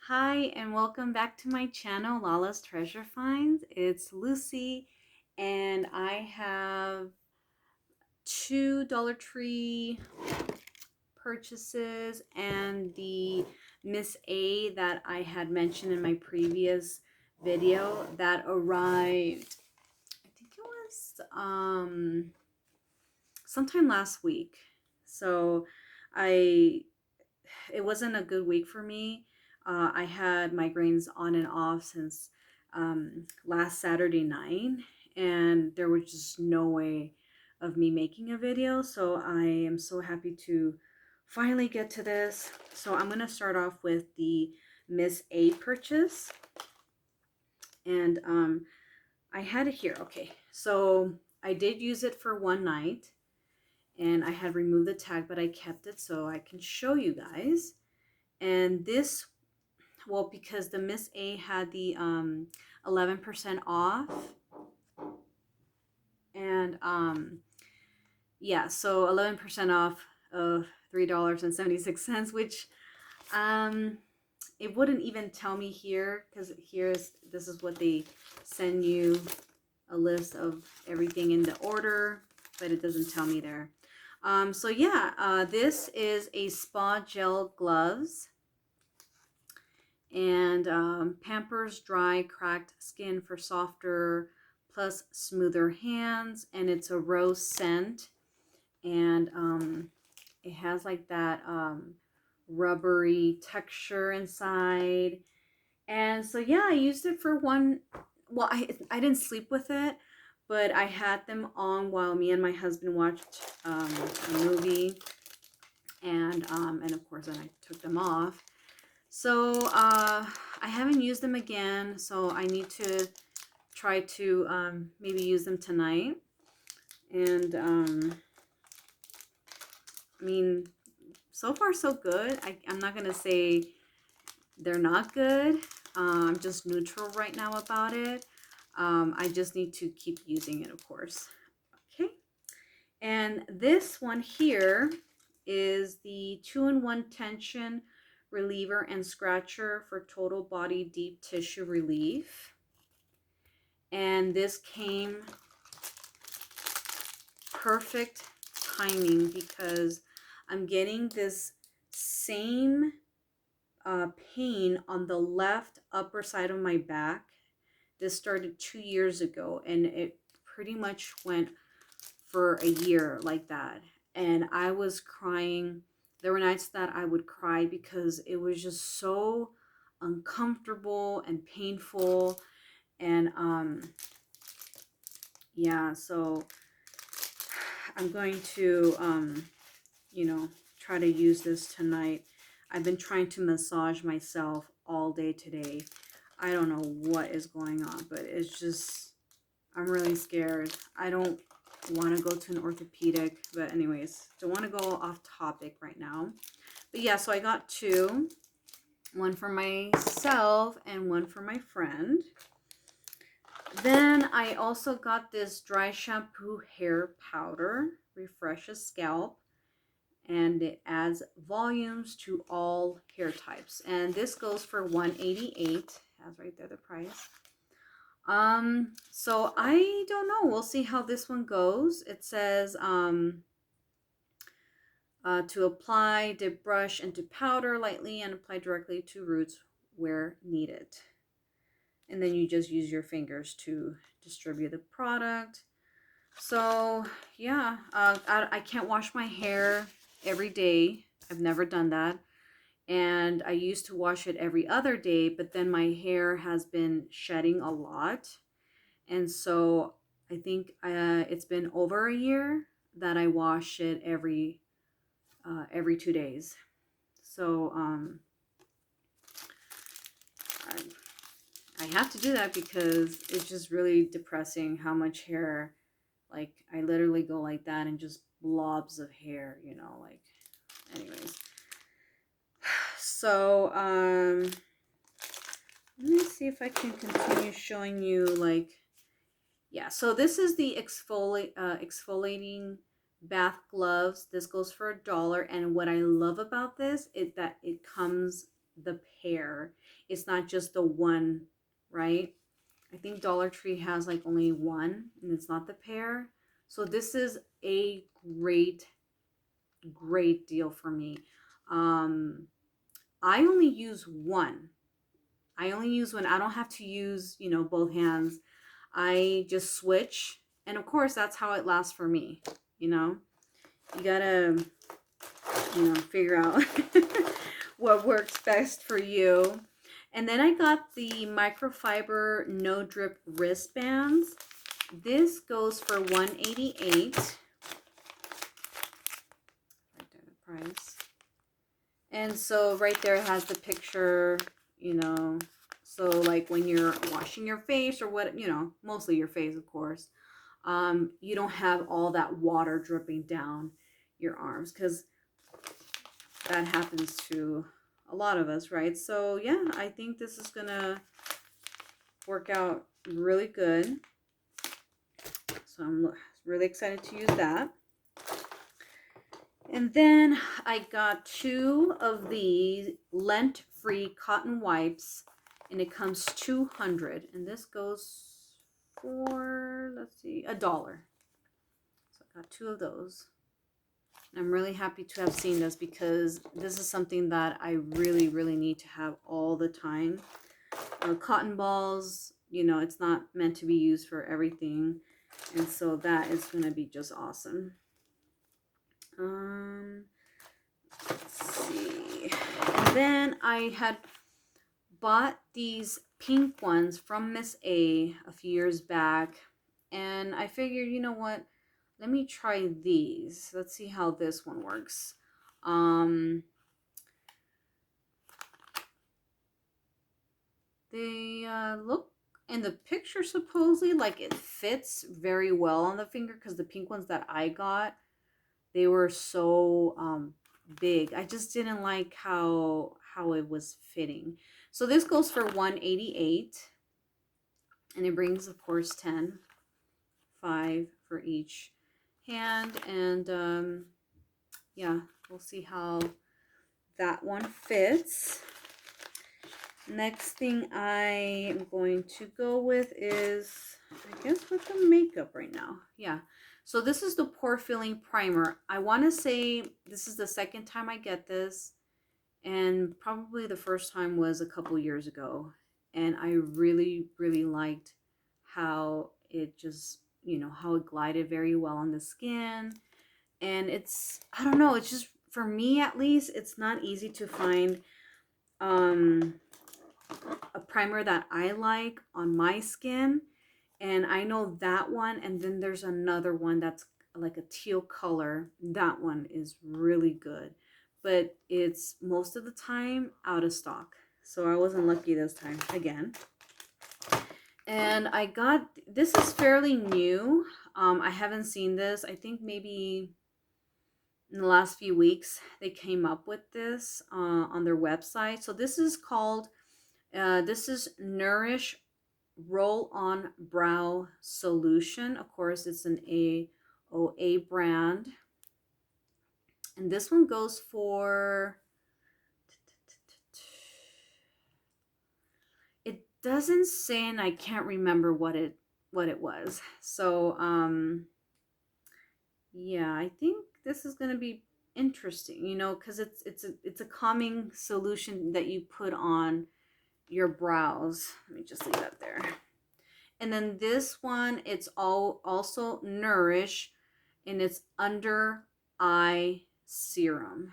Hi, and welcome back to my channel, Lala's Treasure Finds. It's Lucy, and I have two Dollar Tree purchases and the Miss A that I had mentioned in my previous video that arrived, I think it was sometime last week. So I it wasn't a good week for me. I had migraines on and off since last Saturday night, and there was just no way of me making a video. So I am so happy to finally get to this. So I'm gonna start off with the Miss A purchase, and I had it here. Okay, so I did use it for one night, and I had removed the tag, but I kept it so I can show you guys. And this, well, because the Miss A had the 11% off, and yeah, so 11% off of $3.76, which um it wouldn't even tell me here, because this is what they send you, a list of everything in the order, but it doesn't tell me there. So yeah, this is a spa gel gloves, and Pampers Dry Cracked Skin for softer plus smoother hands, and it's a rose scent, and it has like that rubbery texture inside. And so yeah, I used it for one. Well, I didn't sleep with it, but I had them on while me and my husband watched a movie, and of course then I took them off. So I haven't used them again, so I need to try to maybe use them tonight. And I mean, so far so good. I'm not gonna say they're not good. I'm just neutral right now about it. I just need to keep using it, of course. Okay. And this one here is the 2-in-1 tension reliever and scratcher for total body deep tissue relief. And this came perfect timing because I'm getting this same pain on the left upper side of my back. This started 2 years ago, and it pretty much went for a year like that. And I was crying. There were nights that I would cry because it was just so uncomfortable and painful. And yeah, so I'm going to try to use this tonight. I've been trying to massage myself all day today. I don't know what is going on, but it's just, I'm really scared. I don't want to go to an orthopedic, but anyways, don't want to go off topic right now. But yeah, so I got two, one for myself and one for my friend. Then I also got this dry shampoo hair powder, refreshes scalp, and it adds volumes to all hair types. And this goes for $188. Has right there the price. So I don't know. We'll see how this one goes. It says to apply, dip brush into powder lightly and apply directly to roots where needed. And then you just use your fingers to distribute the product. So yeah, I can't wash my hair every day. I've never done that. And I used to wash it every other day, but then my hair has been shedding a lot. And so I think it's been over a year that I wash it every 2 days. So I have to do that because it's just really depressing how much hair, like I literally go like that and just blobs of hair, like, anyways. So let me see if I can continue showing you, like, yeah, so this is the exfoliating bath gloves. This goes for $1, and what I love about this is that it comes the pair. It's not just the one, right? I think Dollar Tree has like only one and it's not the pair. So this is a great deal for me. I only use one. I only use one. I don't have to use, both hands. I just switch. And of course, that's how it lasts for me. You gotta, figure out what works best for you. And then I got the microfiber no drip wristbands. This goes for $188. Right there, the price. And so right there it has the picture, so like when you're washing your face or what, mostly your face, of course, you don't have all that water dripping down your arms, because that happens to a lot of us, right? So yeah, I think this is gonna work out really good. So I'm really excited to use that. And then I got 2 of these lint-free cotton wipes, and it comes 200, and this goes for, let's see, $1. So I got 2 of those. And I'm really happy to have seen this, because this is something that I really, really need to have all the time. Cotton balls, it's not meant to be used for everything, and so that is going to be just awesome. Let's see. And then I had bought these pink ones from Miss A few years back, and I figured, you know what? Let me try these. Let's see how this one works. They look in the picture supposedly like it fits very well on the finger, because the pink ones that I got, they were so big. I just didn't like how it was fitting. So this goes for $188, and it brings, of course, 10, 5 for each hand, and yeah, we'll see how that one fits. Next thing I am going to go with is, I guess, with the makeup right now. Yeah. So this is the Pore Filling Primer. I want to say this is the second time I get this, and probably the first time was a couple years ago. And I really, really liked how it just, how it glided very well on the skin. And it's, I don't know, it's just, for me at least, it's not easy to find a primer that I like on my skin. And I know that one, and then there's another one that's like a teal color. That one is really good, but it's most of the time out of stock. So I wasn't lucky this time again. And I got, this is fairly new. I haven't seen this. I think maybe in the last few weeks they came up with this on their website. So this is called, this is Nourish Roll-On Brow Solution. Of course, it's an AOA brand. And this one goes for, it doesn't say, and I can't remember what it was. So yeah, I think this is going to be interesting, because it's a calming solution that you put on your brows. Let me just leave that there. And then this one, it's also Nourish, and it's under eye serum,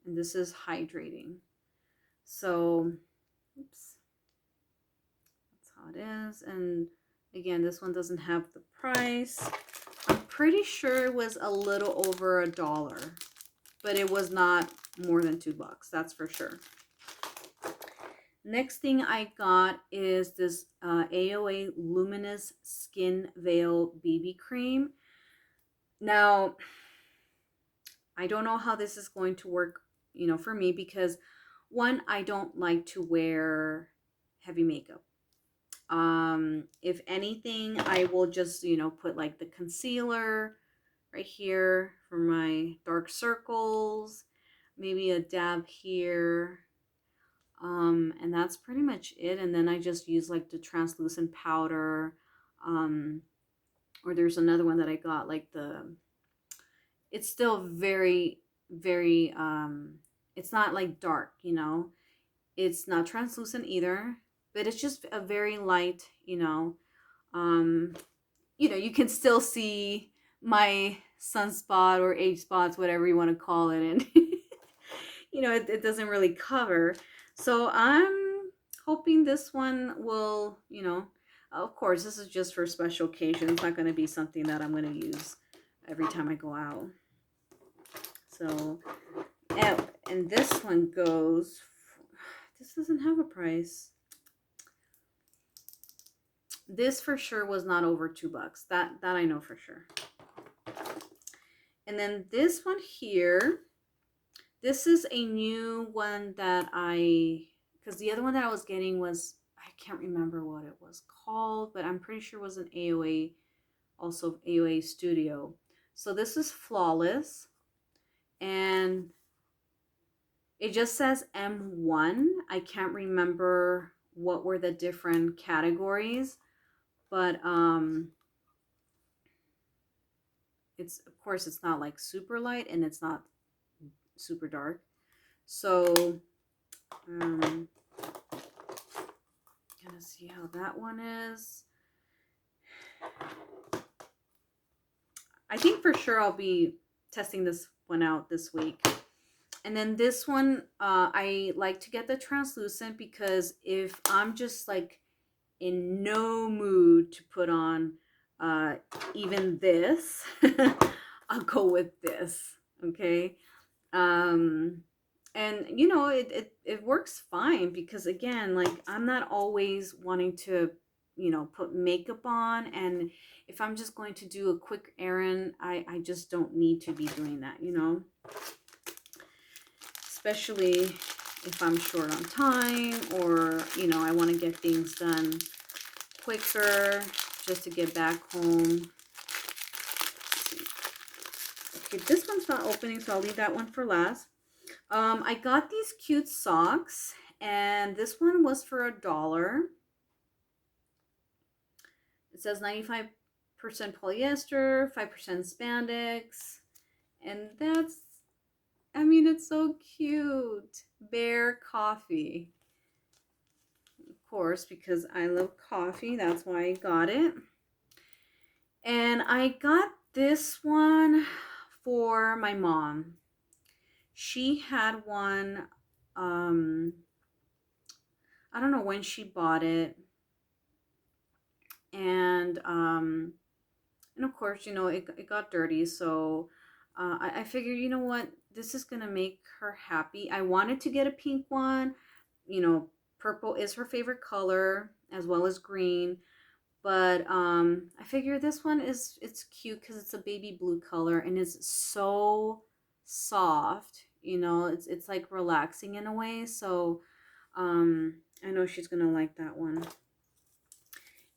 and this is hydrating. So oops, that's how it is. And again, this one doesn't have the price. I'm pretty sure it was a little over $1, but it was not more than $2, that's for sure. Next thing I got is this AOA Luminous Skin Veil BB Cream. Now, I don't know how this is going to work, for me, because one, I don't like to wear heavy makeup. If anything, I will just, put like the concealer right here for my dark circles, maybe a dab here. And that's pretty much it. And then I just use like the translucent powder. Or there's another one that I got, like it's still very, very, it's not like dark, you know. It's not translucent either, but it's just a very light, um, you can still see my sunspot or age spots, whatever you want to call it. And, it doesn't really cover. So I'm hoping this one will, of course, this is just for special occasions. It's not going to be something that I'm going to use every time I go out. So, and this one goes, this doesn't have a price. This for sure was not over $2. That I know for sure. And then this one here, this is a new one that because the other one that I was getting was, I can't remember what it was called, but I'm pretty sure it was an AOA, also AOA Studio. So this is Flawless, and it just says M1. I can't remember what were the different categories, but it's, of course, it's not like super light and it's not super dark. So gonna see how that one is. I think for sure I'll be testing this one out this week. And then this one, I like to get the translucent, because if I'm just like in no mood to put on even this, I'll go with this. Okay. And it works fine, because again, like, I'm not always wanting to put makeup on, and if I'm just going to do a quick errand, I just don't need to be doing that, especially if I'm short on time, or I want to get things done quicker just to get back home. Okay, this one's not opening, so I'll leave that one for last. I got these cute socks, and this one was for $1. It says 95% polyester, 5% spandex, and it's so cute. Bear Coffee. Of course, because I love coffee, that's why I got it. And I got this one for my mom. She had one, I don't know when she bought it. And of course, it got dirty. So I figured, you know what, this is going to make her happy. I wanted to get a pink one. Purple is her favorite color, as well as green. But I figure this one it's cute because it's a baby blue color, and it's so soft. It's like relaxing in a way. So I know she's gonna like that one.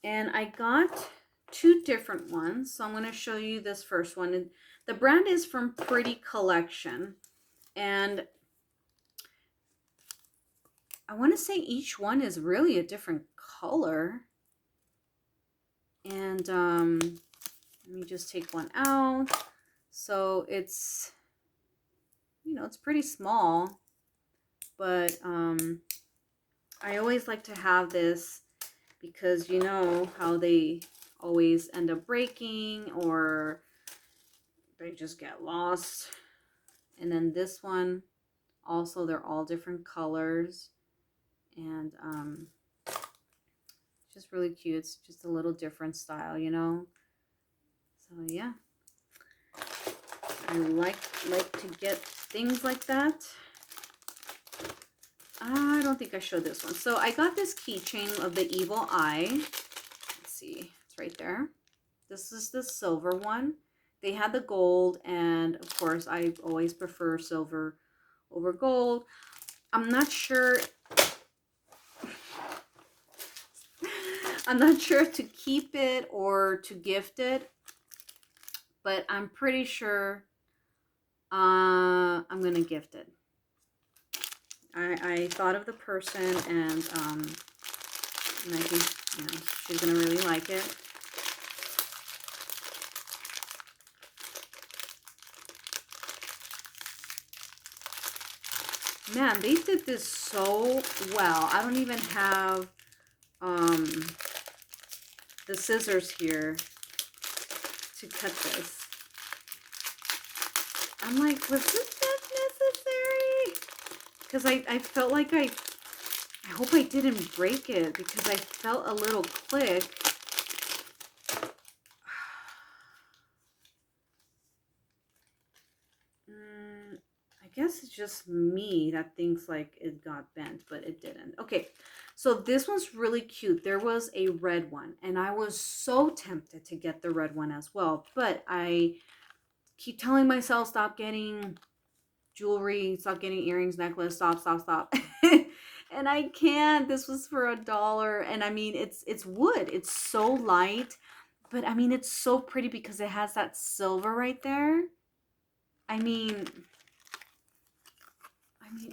And I got two different ones, so I'm going to show you this first one. And the brand is from Pretty Collection, and I want to say each one is really a different color. And let me just take one out. So it's it's pretty small, but I always like to have this, because you know how they always end up breaking, or they just get lost. And then this one also, they're all different colors, and just really cute. It's just a little different style, so yeah, I like to get things like that. I don't think I showed this one. So I got this keychain of the Evil Eye. Let's see, it's right there. This is the silver one. They had the gold, and of course I always prefer silver over gold. I'm not sure to keep it or to gift it, but I'm pretty sure I'm gonna gift it. I thought of the person, and I think, she's gonna really like it. Man, they did this so well. I don't even have the scissors here to cut this. I'm like, was this that necessary? Because I felt like I hope I didn't break it, because I felt a little click. I guess it's just me that thinks like it got bent, but it didn't. Okay, so this one's really cute. There was a red one, and I was so tempted to get the red one as well, but I keep telling myself, stop getting jewelry, stop getting earrings, necklace, stop. And I can't. This was for $1, and I mean, it's wood. It's so light, but I mean, it's so pretty because it has that silver right there. I mean,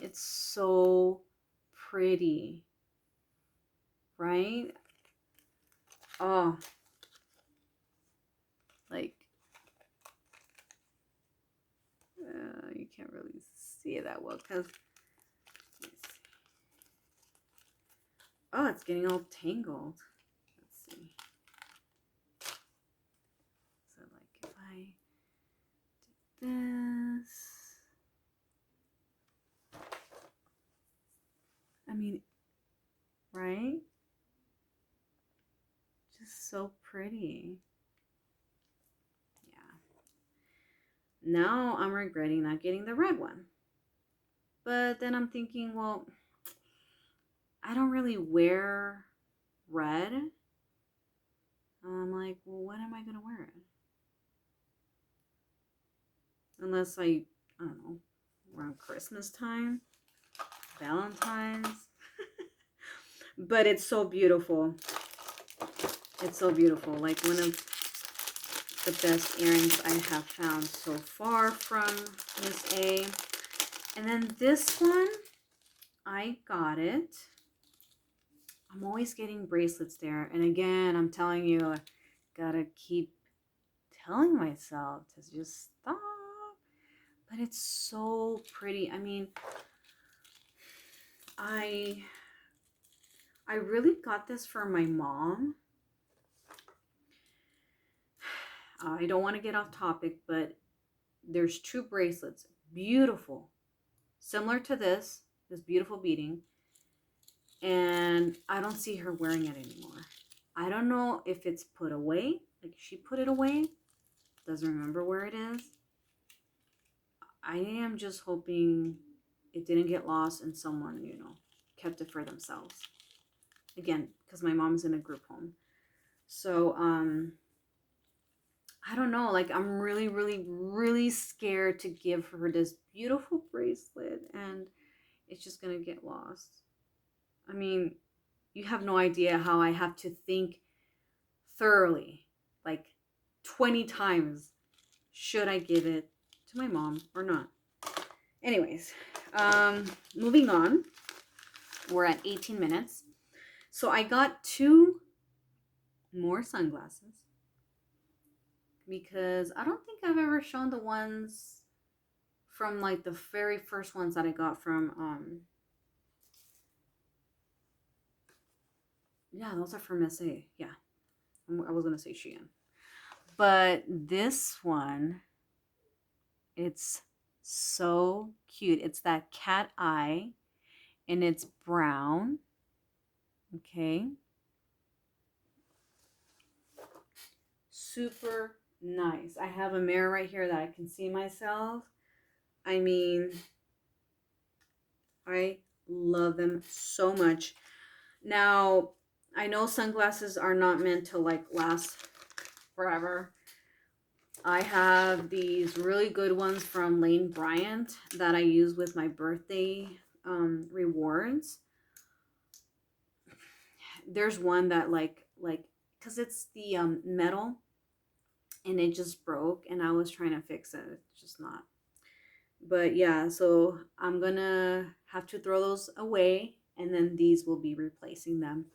it's so pretty, right? Oh, like, you can't really see it that well because, oh, it's getting all tangled. Let's see. So, like, if I did this, I mean, right? Just so pretty. Yeah. Now I'm regretting not getting the red one. But then I'm thinking, well, I don't really wear red. I'm like, well, when am I going to wear it? Unless I don't know, around Christmas time, Valentine's. But it's so beautiful. It's so beautiful. Like one of the best earrings I have found so far from Miss A. And then this one, I got it. I'm always getting bracelets there. And again, I'm telling you, I gotta keep telling myself to just stop. But it's so pretty. I mean, I really got this for my mom. I don't want to get off topic, but there's 2 bracelets. Beautiful. Similar to this beautiful beading. And I don't see her wearing it anymore. I don't know if it's put away. Like she put it away. Doesn't remember where it is. I am just hoping it didn't get lost and someone, kept it for themselves. Again, because my mom's in a group home. So, I don't know. Like, I'm really, really, really scared to give her this beautiful bracelet and it's just going to get lost. I mean, you have no idea how I have to think thoroughly, like 20 times. Should I give it to my mom or not? Anyways, moving on. We're at 18 minutes. So I got 2 more sunglasses because I don't think I've ever shown the ones from like the very first ones that I got from yeah, those are from Miss A. Yeah, I was gonna say Shein, but this one, it's so cute. It's that cat eye, and it's brown. Okay, super nice. I have a mirror right here that I can see myself. I mean, I love them so much. Now, I know sunglasses are not meant to like last forever. I have these really good ones from Lane Bryant that I use with my birthday rewards. There's one that like because it's the metal and it just broke and I was trying to fix it. It's just not. But yeah, so I'm gonna have to throw those away, and then these will be replacing them.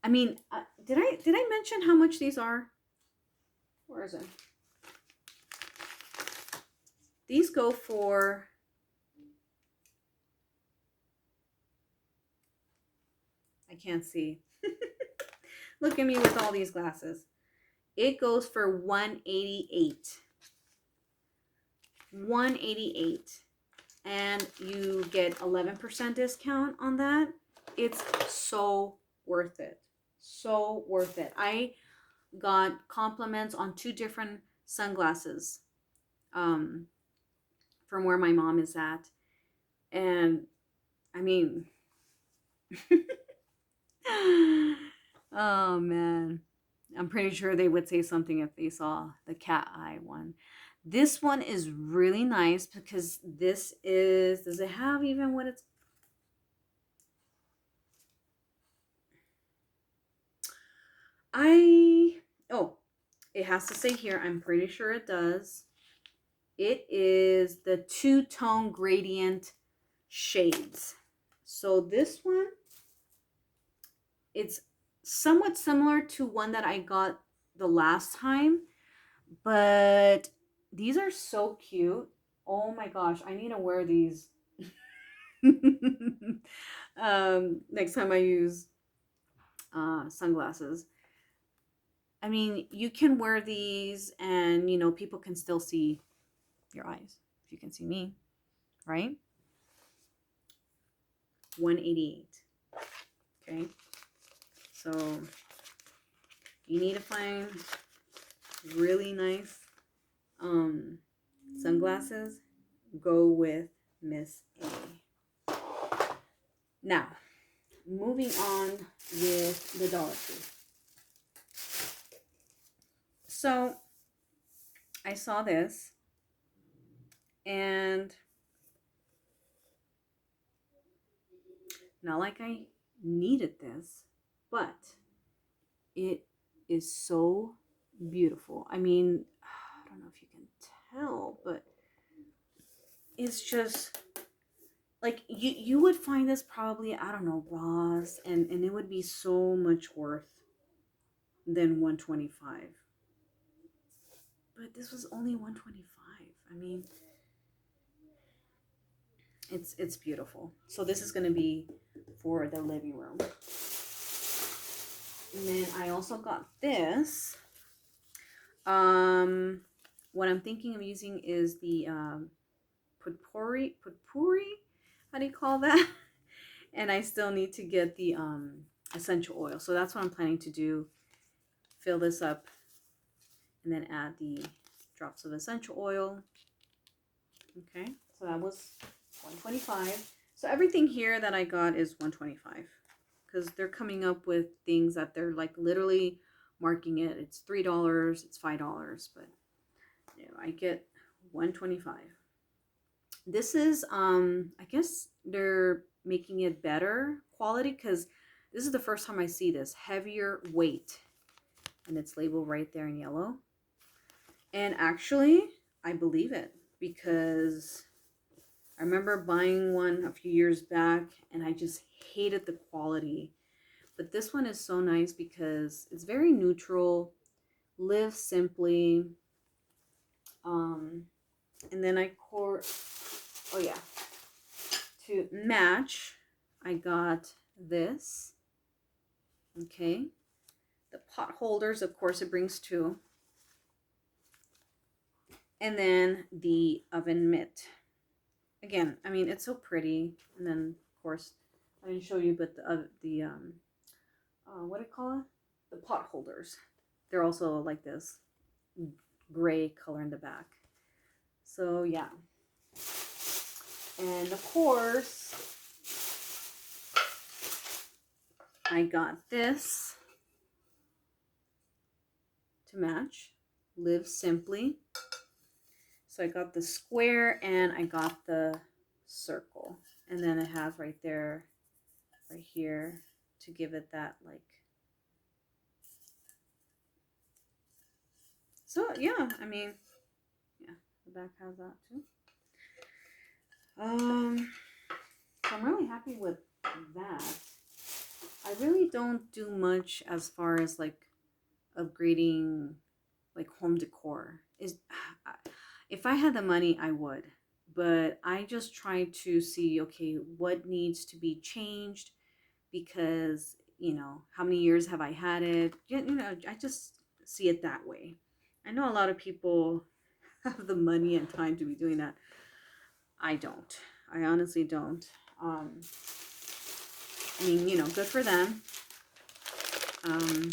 I mean, did I mention how much these are? Where is it? These go for, I can't see. Look at me with all these glasses. It goes for $188. $188. And you get 11% discount on that. It's so worth it. So worth it. I got compliments on 2 different sunglasses from where my mom is at. And I mean, oh man. I'm pretty sure they would say something if they saw the cat eye one. This one is really nice because this is, does it have even what it's, oh, it has to say here, I'm pretty sure it does. It is the 2-tone gradient shades. So this one, it's somewhat similar to one that I got the last time, but these are so cute. Oh my gosh, I need to wear these next time I use sunglasses. I mean, you can wear these and, you know, people can still see your eyes. If you can see me, right? 188. Okay. So you need to find really nice sunglasses. Go with Miss A. Now, moving on with the Dollar Tree. So I saw this and not like I needed this, but it is so beautiful. I mean, I don't know if you can tell, but it's just like you would find this probably, I don't know, Ross, and it would be so much worth than 125. But this was only 125. I mean, it's beautiful. So this is going to be for the living room. And then I also got this. What I'm thinking of using is the potpourri. How do you call that? And I still need to get the essential oil. So that's what I'm planning to do. Fill this up and then add the drops of essential oil. Okay, so that was 125. So everything here that I got is 125 because they're coming up with things that they're like literally marking it. It's $3, it's $5, but you know, I get 125. This is I guess they're making it better quality because this is the first time I see this. Heavier weight, and it's labeled right there in yellow. And actually I believe it because I remember buying one a few years back and I just hated the quality. But this one is so nice because it's very neutral. Live simply. And then oh yeah, to match, I got this. Okay. The pot holders, of course, it brings 2. And then the oven mitt. Again, I mean, it's so pretty. And then, of course, I didn't show you, but what do you call it? The pot holders. They're also like this gray color in the back. So, yeah. And, of course, I got this to match. Live simply. So I got the square and I got the circle. And then it has right there, right here, to give it that like. So yeah, I mean, yeah, the back has that too. So I'm really happy with that. I really don't do much as far as like upgrading like home decor. Is if I had the money, I would. But I just try to see, okay, what needs to be changed because, how many years have I had it? I just see it that way. I know a lot of people have the money and time to be doing that. I don't. I honestly don't. Um, I mean, good for them. Um,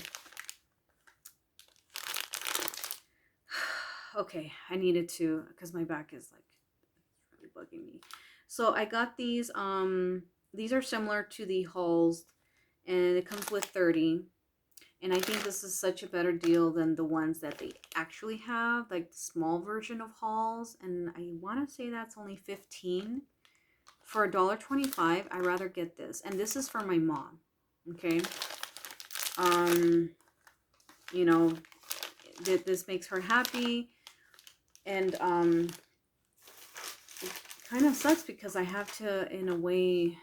okay, I needed to, because my back is like really bugging me. So I got these. These are similar to the Halls, and it comes with 30. And I think this is such a better deal than the ones that they actually have, like the small version of Halls. And I want to say that's only 15. For $1.25, I rather get this. And this is for my mom. Okay. Um, you know, this makes her happy. And it kind of sucks because I have to, in a way,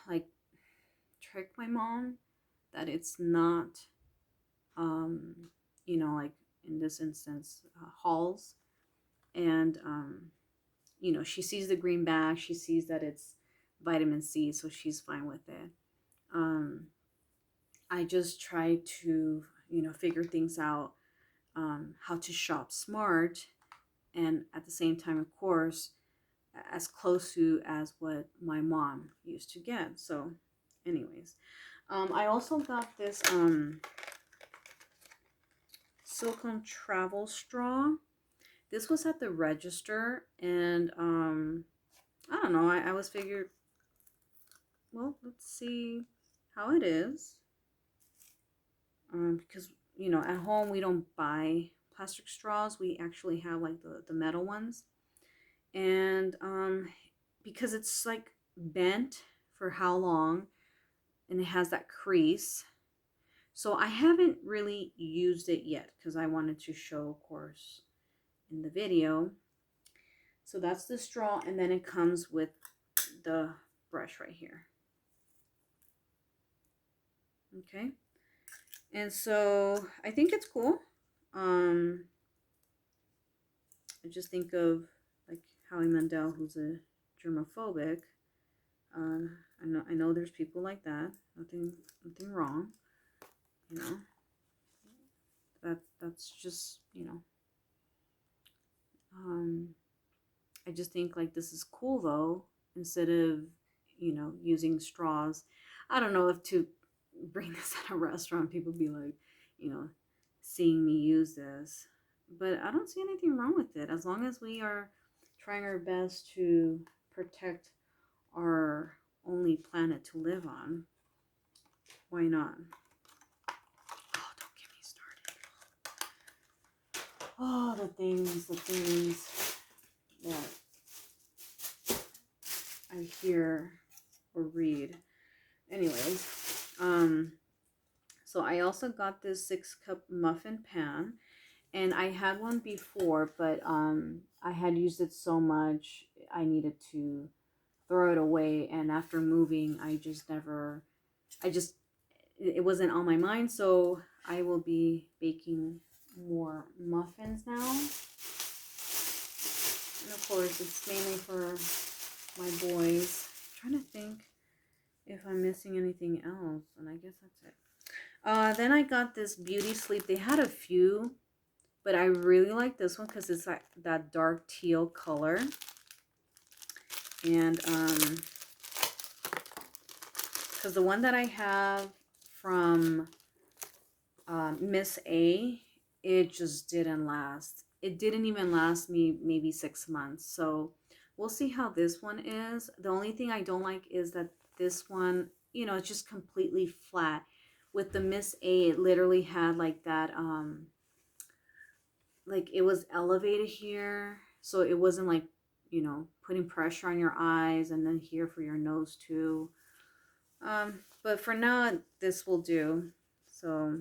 like, trick my mom that it's not, um, like in this instance, Halls. And, she sees the green bag. She sees that it's vitamin C, so she's fine with it. Um, I just try to, figure things out, how to shop smart, and at the same time, of course, as close to as what my mom used to get. So, anyways, I also got this silicone travel straw. This was at the register, and I don't know. I was figured, well, let's see how it is. Because at home we don't buy plastic straws. We actually have like the metal ones, and because it's like bent for how long, and it has that crease. So I haven't really used it yet because I wanted to show, of course, in the video. So that's the straw, and then it comes with the brush right here. Okay. And so I think it's cool. I just think of like Howie Mandel, who's a germophobic. I know there's people like that. Nothing wrong. You know, that's just I just think like this is cool though. Instead of using straws, I don't know if to bring this at a restaurant, people be like, seeing me use this, but I don't see anything wrong with it as long as we are trying our best to protect our only planet to live on. Why not? Oh, don't get me started. Oh, the things that I hear or read. Anyways, so I also got this 6-cup muffin pan, and I had one before, but I had used it so much I needed to throw it away, and after moving, it wasn't on my mind, so I will be baking more muffins now. And of course, it's mainly for my boys. I'm trying to think if I'm missing anything else, and I guess that's it. Then I got this Beauty Sleep. They had a few, but I really like this one because it's like that dark teal color. And because the one that I have from Miss A, it just didn't last. It didn't even last me maybe 6 months. So we'll see how this one is. The only thing I don't like is that this one, it's just completely flat. With the Miss A, it literally had like that, like it was elevated here. So it wasn't like, putting pressure on your eyes, and then here for your nose too. But for now, this will do. So,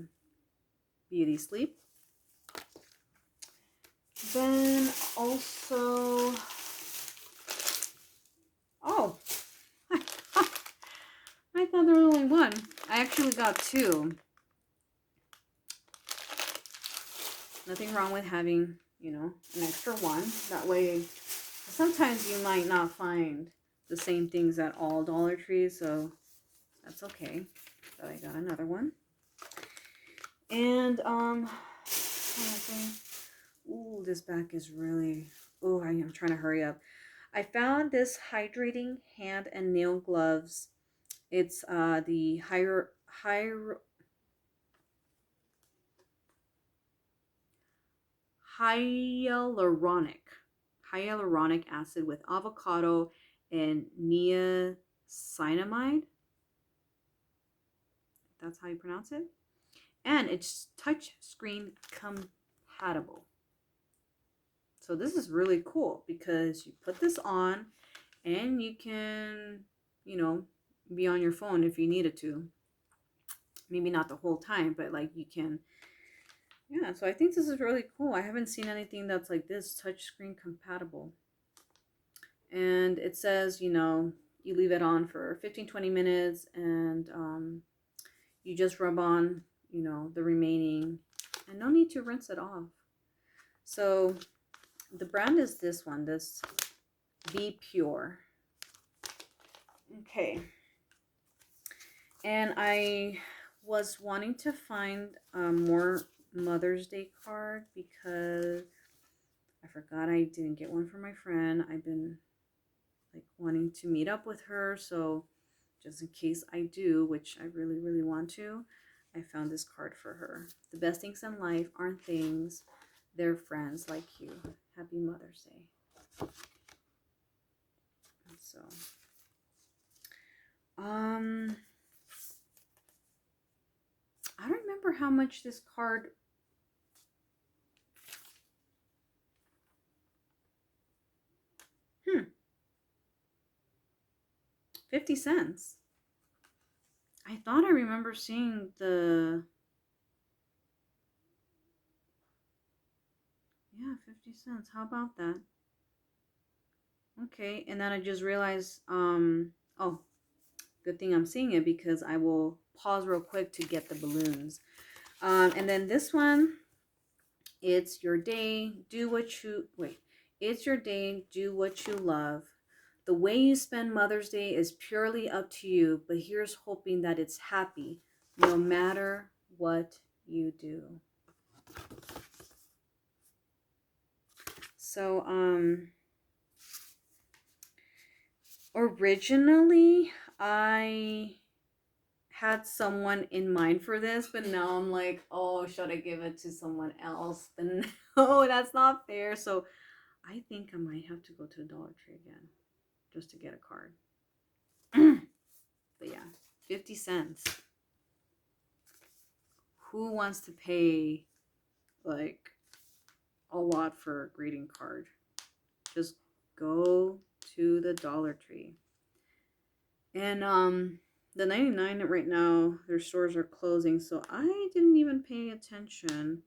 Beauty Sleep. Then also, Oh, I thought there was only one. I actually got two. Nothing wrong with having, you know, an extra one. That way, sometimes you might not find the same things at all Dollar Trees, so that's okay. So I got another one. And, ooh, this back is really, oh, I am trying to hurry up. I found this hydrating hand and nail gloves. It's the hyaluronic acid with avocado and niacinamide. That's how you pronounce it. And it's touch screen compatible. So this is really cool because you put this on and you can, you know, be on your phone if you needed to. Maybe not the whole time, but like you can. Yeah, so I think this is really cool. I haven't seen anything that's like this touchscreen compatible. And it says, you know, you leave it on for 15-20 minutes and you just rub on, you know, the remaining and no need to rinse it off. So the brand is this one, this Be Pure. Okay. And I was wanting to find more Mother's Day card because I forgot I didn't get one for my friend. I've been like wanting to meet up with her, so just in case I do, which I really, really want to, I found this card for her. The best things in life aren't things, they're friends like you. Happy Mother's Day. So, I don't remember how much this card. 50 cents. I thought I remember seeing the. Yeah, 50 cents. How about that? Okay, and then I just realized, oh, good thing I'm seeing it because I will pause real quick to get the balloons. And then this one, it's your day, do what you, wait, it's your day, do what you love. The way you spend Mother's Day is purely up to you, but here's hoping that it's happy no matter what you do. So, originally I had someone in mind for this, but now I'm like, oh, should I give it to someone else? But no, that's not fair. So I think I might have to go to the Dollar Tree again just to get a card. But yeah, 50 cents. Who wants to pay like a lot for a greeting card? Just go to the Dollar Tree. And the 99 right now, their stores are closing, so I didn't even pay attention.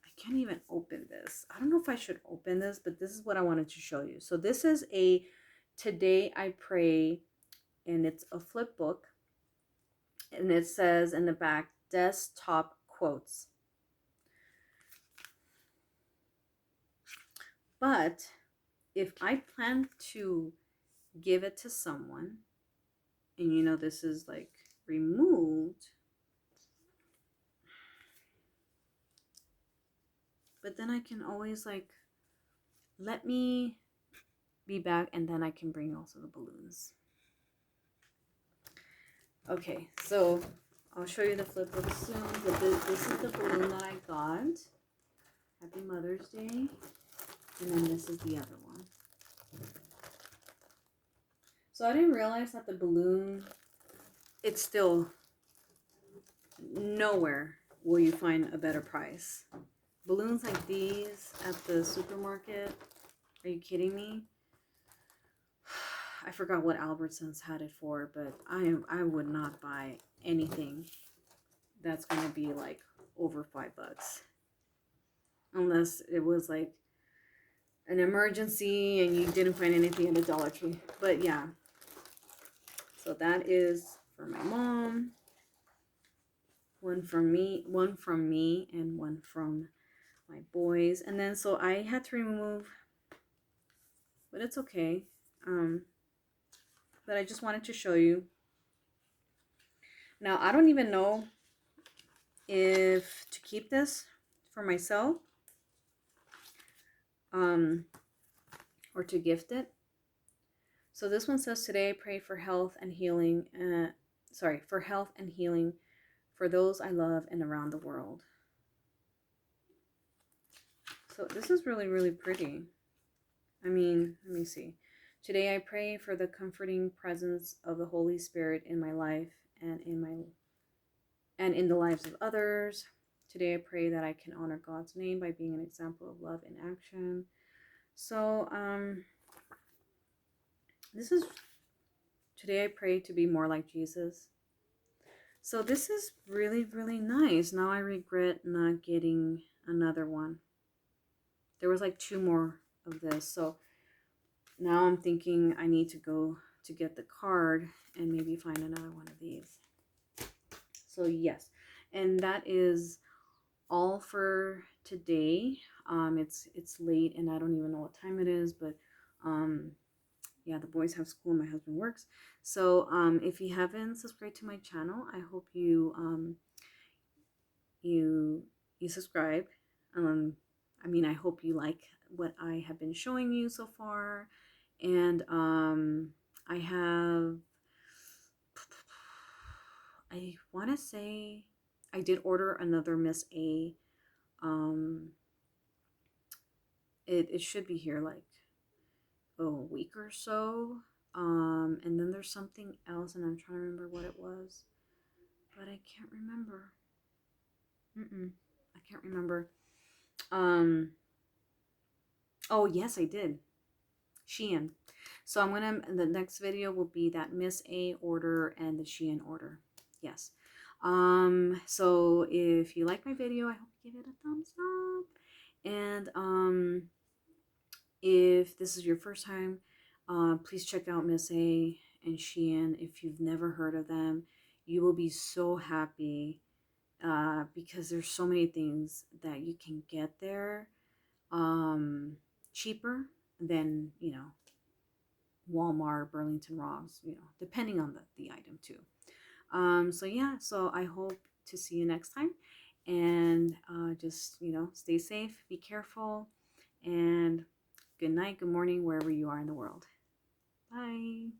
I can't even open this. I don't know if I should open this, but this is what I wanted to show you. So this is a Today I Pray, and it's a flip book. And it says in the back, desktop quotes. But if I plan to give it to someone, and you know this is like removed, but then I can always like, let me be back and then I can bring also the balloons. Okay, so I'll show you the flip book soon, but this is the balloon that I got. Happy Mother's Day. And then this is the other one. So I didn't realize that the balloon, it's still nowhere will you find a better price. Balloons like these at the supermarket, are you kidding me? I forgot what Albertsons had it for, but I would not buy anything that's going to be like over $5. Unless it was like an emergency and you didn't find anything at the Dollar Tree. But yeah, so that is for my mom. One from me, and one from my boys. And then so I had to remove, but it's okay. But I just wanted to show you. Now I don't even know if to keep this for myself or to gift it. So this one says, today I pray for health and healing. For health and healing for those I love and around the world. So this is really, really pretty. I mean, let me see. Today I pray for the comforting presence of the Holy Spirit in my life and in the lives of others. Today I pray that I can honor God's name by being an example of love in action. So this is, today I pray to be more like Jesus. So this is really, really nice. Now I regret not getting another one. There was like 2 more of this. So now I'm thinking I need to go to get the card and maybe find another one of these. So yes, and that is all for today. It's late and I don't even know what time it is, but yeah, the boys have school, my husband works. So if you haven't subscribed to my channel, I hope you you subscribe. I mean, I hope you like what I have been showing you so far. And I want to say I did order another Miss A. It should be here like a week or so. And then there's something else, and I'm trying to remember what it was, but I can't remember. I can't remember. Oh yes, I did. Shein. So the next video will be that Miss A order and the Shein order. Yes. So if you like my video, I hope you give it a thumbs up. And if this is your first time, please check out Miss A and Shein. If you've never heard of them, you will be so happy because there's so many things that you can get there cheaper than, Walmart, Burlington Ross, depending on the item too. So yeah, so I hope to see you next time, and just, stay safe, be careful, and good night, good morning, wherever you are in the world. Bye.